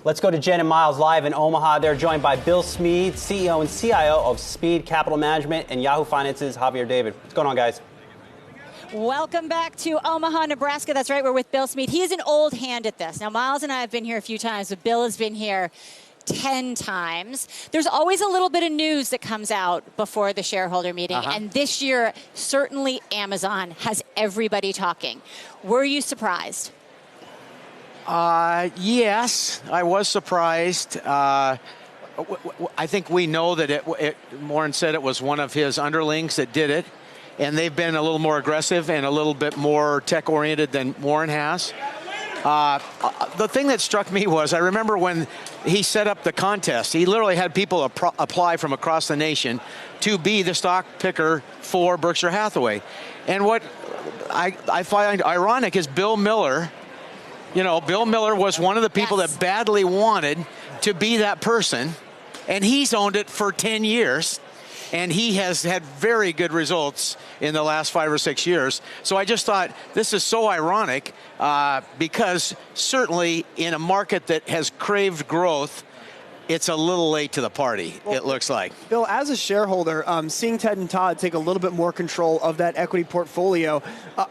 Let's go to Jen and Miles live in Omaha. They're joined by Bill Smead, CEO and CIO of Smead Capital Management, and Yahoo Finance's Javier David. What's going on, guys? Welcome back to Omaha, Nebraska. That's right, we're with Bill Smead. He is an old hand at this. Now, Miles and I have been here a few times, but Bill has been here 10 times. There's always a little bit of news that comes out before the shareholder meeting, and this year, certainly Amazon has everybody talking. Were you surprised? Yes, I was surprised. I think we know that Warren said it was one of his underlings that did it, and they've been a little more aggressive and a little bit more tech-oriented than Warren has. The thing that struck me was, I remember when he set up the contest, he literally had people apply from across the nation to be the stock picker for Berkshire Hathaway. And what I find ironic is Bill Miller. You know, Bill Miller was one of the people that badly wanted to be that person, and he's owned it for 10 years, and he has had very good results in the last 5 or 6 years. So I just thought this is so ironic because certainly in a market that has craved growth, it's a little late to the party, it looks like. Bill, as a shareholder, seeing Ted and Todd take a little bit more control of that equity portfolio,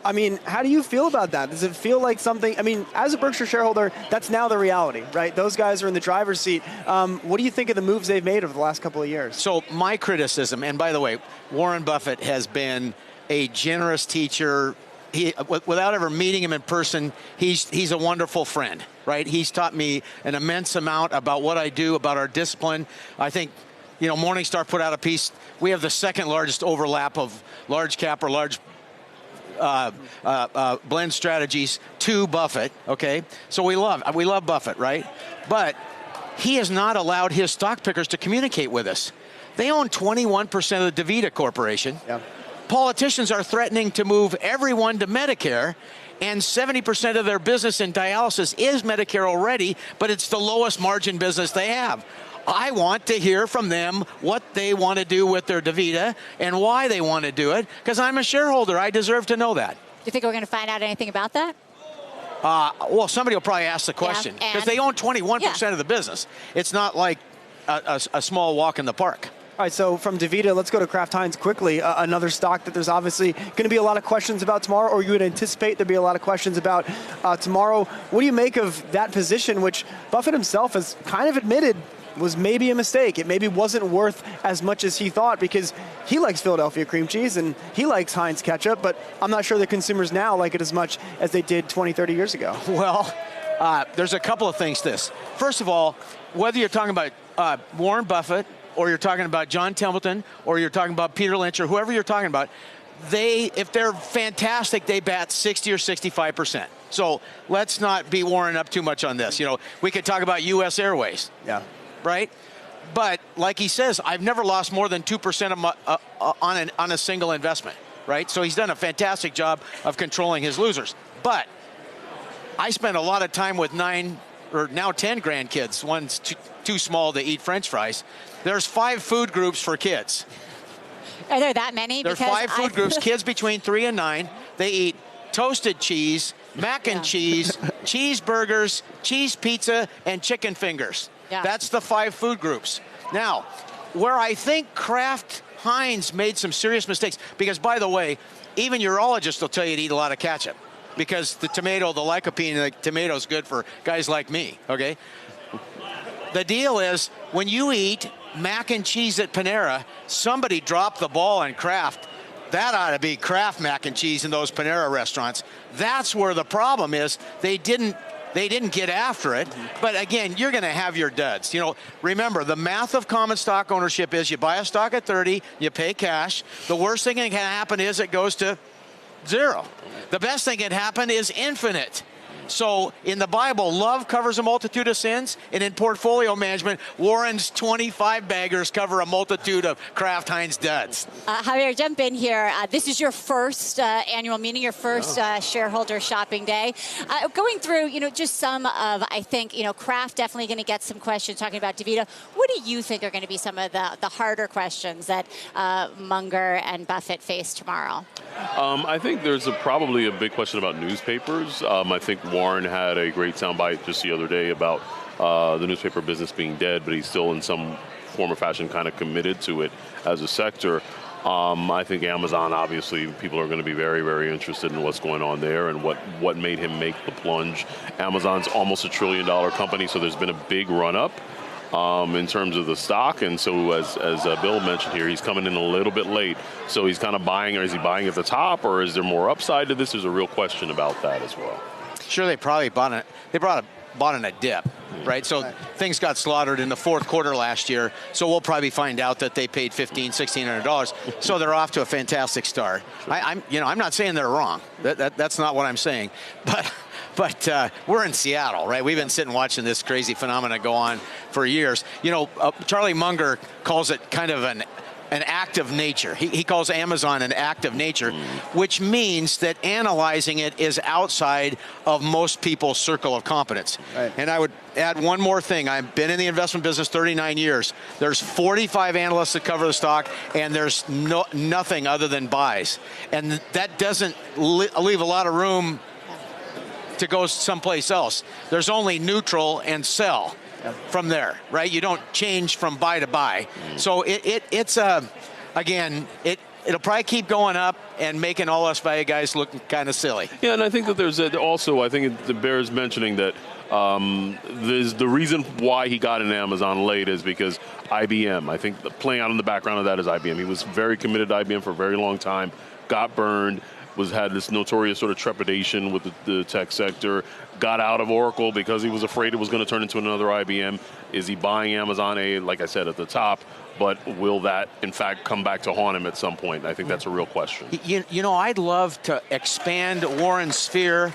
I mean, how do you feel about that? Does it feel like something, I mean, as a Berkshire shareholder, that's now the reality, right? Those guys are in the driver's seat. What do you think of the moves they've made over the last couple of years? So my criticism, and by the way, Warren Buffett has been a generous teacher. Without ever meeting him in person, he's a wonderful friend, right? He's taught me an immense amount about what I do, about our discipline. I think, you know, Morningstar put out a piece. We have the second largest overlap of large cap or large blend strategies to Buffett, okay? So we love Buffett, right? But he has not allowed his stock pickers to communicate with us. They own 21% of the DaVita Corporation. Yeah. Politicians are threatening to move everyone to Medicare, and 70% of their business in dialysis is Medicare already, but it's the lowest margin business they have. I want to hear from them what they want to do with their DaVita and why they want to do it, because I'm a shareholder. I deserve to know that. Do you think we're going to find out anything about that? Well, somebody will probably ask the question, because they own 21% of the business. It's not like a small walk in the park. All right, so from DaVita, let's go to Kraft-Heinz quickly. Another stock that there's obviously going to be a lot of questions about tomorrow, or you would anticipate there'd be a lot of questions about tomorrow. What do you make of that position, which Buffett himself has kind of admitted was maybe a mistake? It maybe wasn't worth as much as he thought, because he likes Philadelphia cream cheese and he likes Heinz ketchup, but I'm not sure the consumers now like it as much as they did 20, 30 years ago. Well, there's a couple of things to this. First of all, whether you're talking about Warren Buffett, or you're talking about John Templeton, or you're talking about Peter Lynch, or whoever you're talking about, if they're fantastic, they bat 60 or 65%. So let's not beat Warren up too much on this. You know, we could talk about U.S. Airways. Yeah. Right? But like he says, I've never lost more than 2% on a single investment. Right? So he's done a fantastic job of controlling his losers. But I spent a lot of time with 9 or now 10 grandkids. One's too small to eat French fries. There's 5 food groups for kids. Are there that many? There's 5 food groups. Kids between 3 and 9. They eat toasted cheese, mac and cheese, cheeseburgers, cheese pizza, and chicken fingers. Yeah. That's the 5 food groups. Now, where I think Kraft-Heinz made some serious mistakes, because by the way, even urologists will tell you to eat a lot of ketchup, because the tomato, the lycopene in the tomato is good for guys like me, okay? The deal is, when you eat mac and cheese at Panera, somebody dropped the ball on Kraft. That ought to be Kraft mac and cheese in those Panera restaurants. That's where the problem is. They didn't get after it. But again, you're going to have your duds. You know, remember, the math of common stock ownership is you buy a stock at 30, you pay cash. The worst thing that can happen is it goes to 0. The best thing that can happen is infinite. So in the Bible, love covers a multitude of sins, and in portfolio management, Warren's 25 baggers cover a multitude of Kraft-Heinz duds. Javier, jump in here. This is your first annual meeting, your first shareholder shopping day. Going through, just some of, I think, Kraft definitely going to get some questions talking about DaVita. What do you think are going to be some of the harder questions that Munger and Buffett face tomorrow? I think there's probably a big question about newspapers. I think Warren had a great soundbite just the other day about the newspaper business being dead, but he's still in some form or fashion kind of committed to it as a sector. I think Amazon, obviously, people are going to be very, very interested in what's going on there and what made him make the plunge. Amazon's almost $1 trillion company, so there's been a big run-up in terms of the stock. And so as Bill mentioned here, he's coming in a little bit late. So he's kind of buying, or is he buying at the top, or is there more upside to this? There's a real question about that as well. Sure, they probably bought in a dip, right? So things got slaughtered in the fourth quarter last year. So we'll probably find out that they paid $1,500, $1,600. So they're off to a fantastic start. Sure. I'm not saying they're wrong. That's not what I'm saying. But we're in Seattle, right? We've been sitting watching this crazy phenomena go on for years. Charlie Munger calls it kind of an act of nature. He calls Amazon an act of nature, which means that analyzing it is outside of most people's circle of competence. Right. And I would add one more thing. I've been in the investment business 39 years. There's 45 analysts that cover the stock, and there's nothing other than buys. And that doesn't leave a lot of room to go someplace else. There's only neutral and sell. From there, right? You don't change from buy to buy. So it's again, it'll probably keep going up and making all us value guys look kind of silly. Yeah, and I think that there's also, I think it bears mentioning that there's the reason why he got in Amazon late is because IBM, I think playing out in the background of that is IBM. He was very committed to IBM for a very long time, got burned, had this notorious sort of trepidation with the tech sector, got out of Oracle because he was afraid it was going to turn into another IBM. Is he buying Amazon, like I said, at the top? But will that, in fact, come back to haunt him at some point? I think that's a real question. I'd love to expand Warren's sphere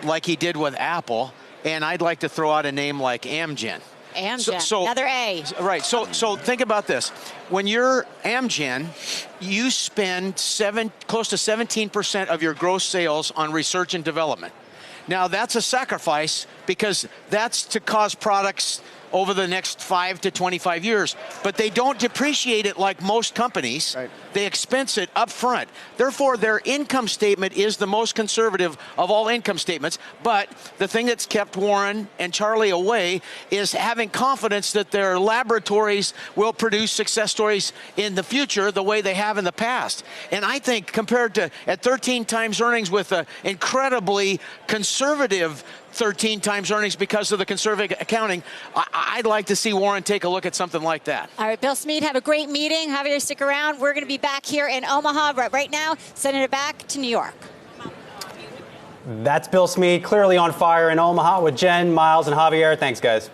like he did with Apple, and I'd like to throw out a name like Amgen. Amgen, another A. Right, so think about this. When you're Amgen, you spend close to 17% of your gross sales on research and development. Now, that's a sacrifice because that's to cause products over the next 5 to 25 years. But they don't depreciate it like most companies. Right. They expense it up front. Therefore, their income statement is the most conservative of all income statements. But the thing that's kept Warren and Charlie away is having confidence that their laboratories will produce success stories in the future the way they have in the past. And I think compared to at 13 times earnings with an incredibly conservative 13 times earnings because of the conservative accounting, I'd like to see Warren take a look at something like that. All right, Bill Smead, have a great meeting. Javier, stick around. We're going to be back here in Omaha right now, sending it back to New York. That's Bill Smead, clearly on fire in Omaha with Jen, Miles, and Javier. Thanks, guys.